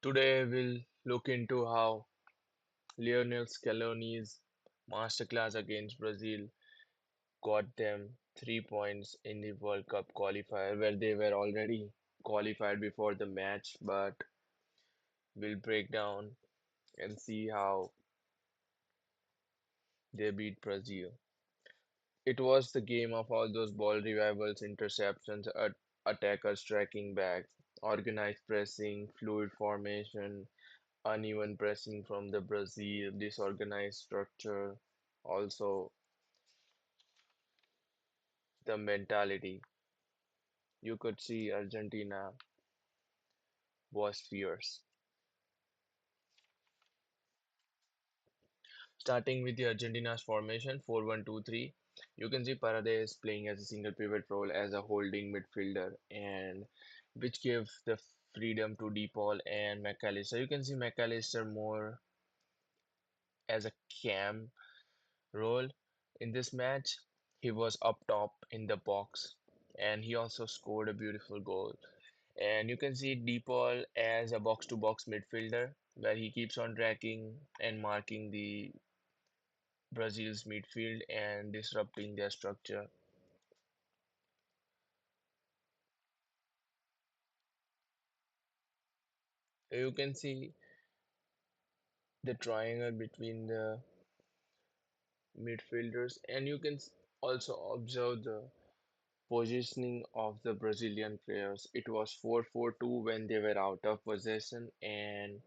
Today we'll look into how Lionel Scaloni's masterclass against Brazil got them 3 points in the World Cup qualifier where they were already qualified before the match, but we'll break down and see how they beat Brazil. It was the game of all those ball revivals, interceptions, attackers tracking back, organized pressing, fluid formation, uneven pressing from the Brazil, disorganized structure, also the mentality. You could see Argentina was fierce. Starting with the Argentina's formation 4-1-2-3, you can see Paredes playing as a single pivot role as a holding midfielder and which gave the freedom to DePaul and McAllister. You can see McAllister more as a cam role in this match. He was up top in the box and he also scored a beautiful goal. And you can see DePaul as a box-to-box midfielder where he keeps on tracking and marking the Brazil's midfield and disrupting their structure. You can see the triangle between the midfielders, and you can also observe the positioning of the Brazilian players. It was 4-4-2 when they were out of possession, and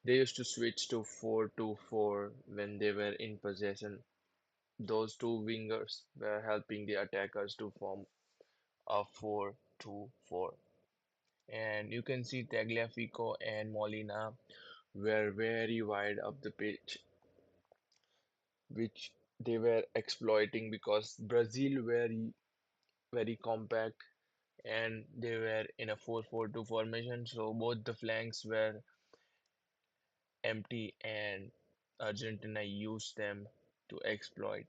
they used to switch to 4-2-4 when they were in possession. Those two wingers were helping the attackers to form a 4-2-4. And you can see Tagliafico and Molina were very wide up the pitch, which they were exploiting because Brazil were very compact and they were in a 4-4-2 formation, so both the flanks were empty and Argentina used them to exploit.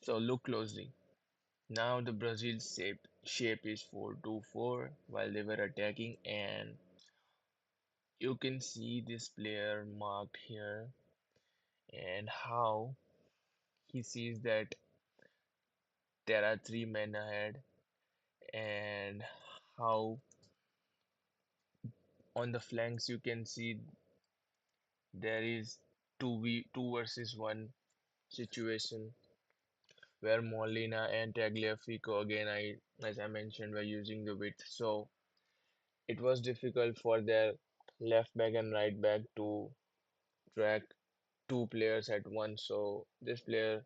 So look closely. Now the Brazil's shape is 4-2-4 while they were attacking, and you can see this player marked here and how he sees that there are three men ahead and how on the flanks you can see there is 2 versus 1 situation where Molina and Tagliafico again as I mentioned were using the width, so it was difficult for their left back and right back to track two players at once, so this player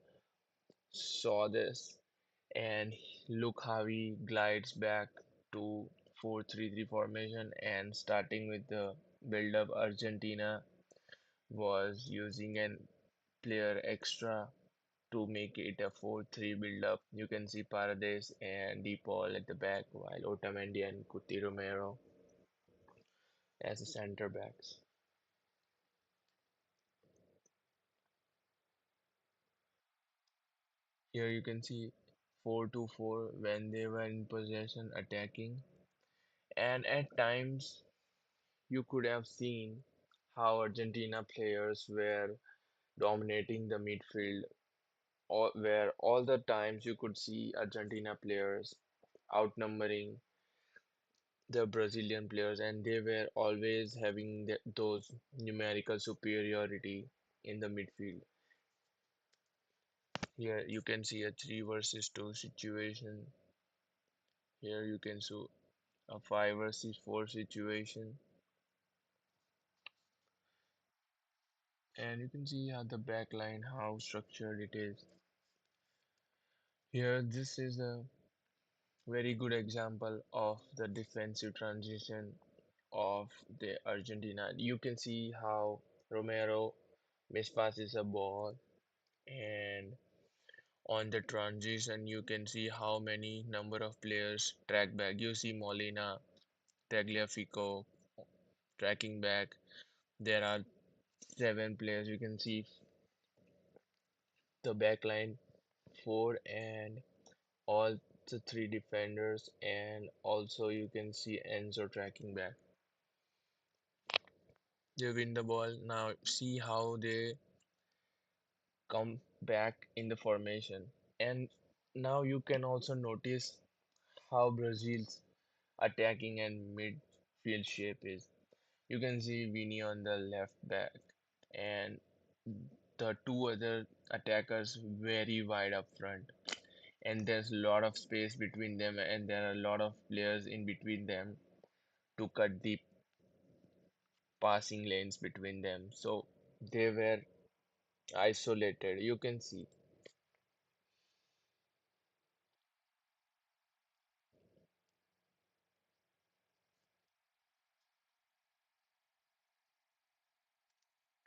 saw this and look how he glides back to 4-3-3 formation, and starting with the build-up, Argentina was using an player extra to make it a 4-3 build-up. You can see Paredes and DePaul at the back while Otamendi and Cuti Romero as the center backs. Here you can see 4-2-4 when they were in possession attacking, and at times you could have seen how Argentina players were dominating the midfield, where all the times you could see Argentina players outnumbering the Brazilian players, and they were always having those numerical superiority in the midfield. Here you can see a 3 versus 2 situation. Here you can see a 5 versus 4 situation, and you can see how the back line how structured it is. Here, this is a very good example of the defensive transition of the Argentina. You can see how Romero mispasses a ball, and on the transition you can see how many number of players track back. You see Molina, Tagliafico tracking back. There are 7 players. You can see the back line 4 and all. the three defenders, and also you can see Enzo tracking back. They win the ball. Now see how they come back in the formation. And now you can also notice how Brazil's attacking and midfield shape is. You can see Vini on the left back and the two other attackers very wide up front. And there's a lot of space between them, and there are a lot of players in between them to cut the passing lanes between them. So they were isolated. You can see.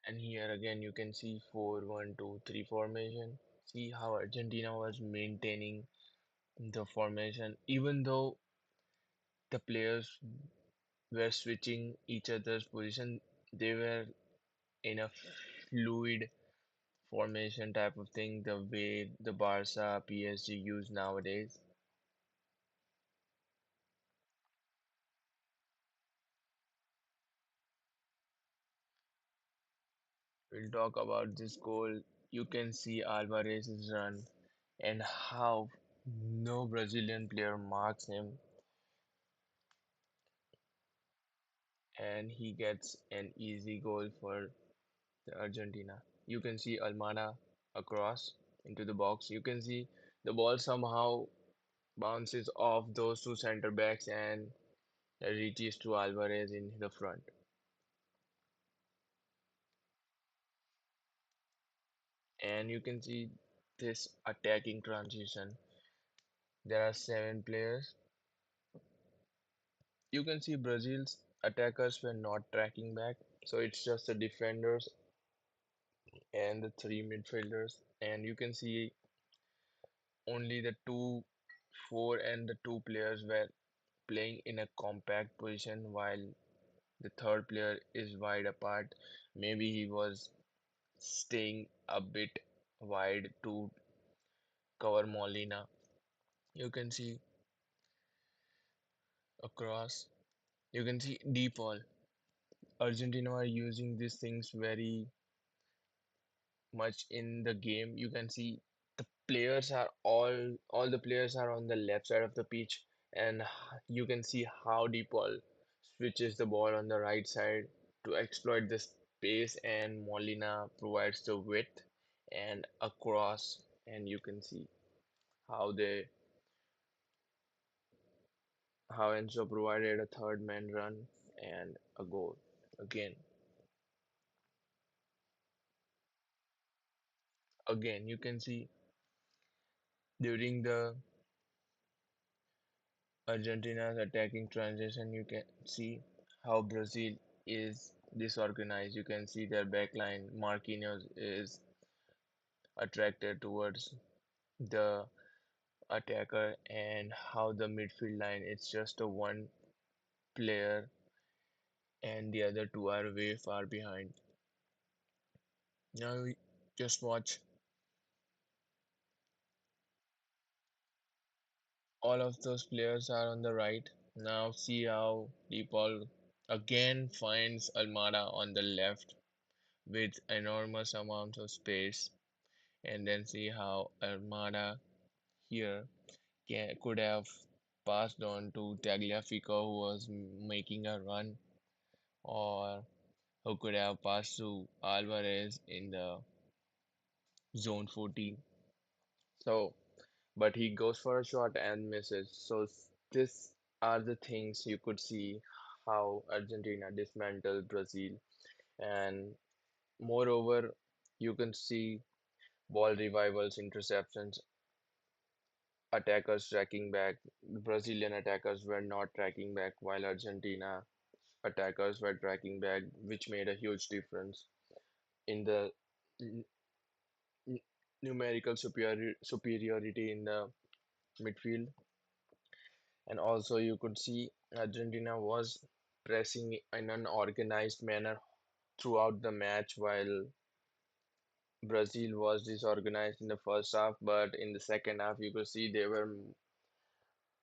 And here again you can see 4-1-2-3 formation. See how Argentina was maintaining the formation even though the players were switching each other's position. They were in a fluid formation type of thing, the way the Barca PSG use nowadays. We'll talk about this goal. You can see Alvarez's run and how no Brazilian player marks him, and he gets an easy goal for the Argentina. You can see Almada across into the box. You can see the ball somehow bounces off those two center backs and reaches to Alvarez in the front. And you can see this attacking transition. There are seven players. You can see Brazil's attackers were not tracking back, so it's just the defenders and the three midfielders. And you can see only the two, four, and the two players were playing in a compact position while the third player is wide apart. Maybe he was staying a bit wide to cover Molina. You can see across. You can see deep ball. Argentina are using these things very much in the game. You can see the players are all the players are on the left side of the pitch, and you can see how deep ball switches the ball on the right side to exploit the space, and Molina provides the width and across, and you can see how they how Enzo provided a third man run and a goal. Again, you can see during the Argentina's attacking transition, you can see how Brazil is disorganized. You can see their backline. Marquinhos is attracted towards the attacker, and how the midfield line it's just a one player, and the other two are way far behind. Now we just watch all of those players are on the right. Now see how DePaul again finds Almada on the left with enormous amounts of space, and then see how Armada here could have passed on to Tagliafico, who was making a run, or who could have passed to Alvarez in the zone 14. So, but he goes for a shot and misses. So, these are the things you could see how Argentina dismantled Brazil, and moreover, you can see ball revivals, interceptions, attackers tracking back. Brazilian attackers were not tracking back, while Argentina attackers were tracking back, which made a huge difference in the n- n- numerical superiority in the midfield. And also, you could see Argentina was pressing in an organized manner throughout the match, while Brazil was disorganized in the first half. But in the second half, you could see they were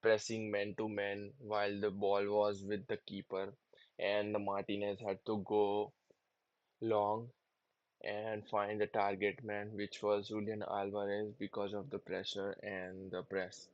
pressing man to man while the ball was with the keeper, and the Martinez had to go long and find the target man, which was Julian Alvarez because of the pressure and the press.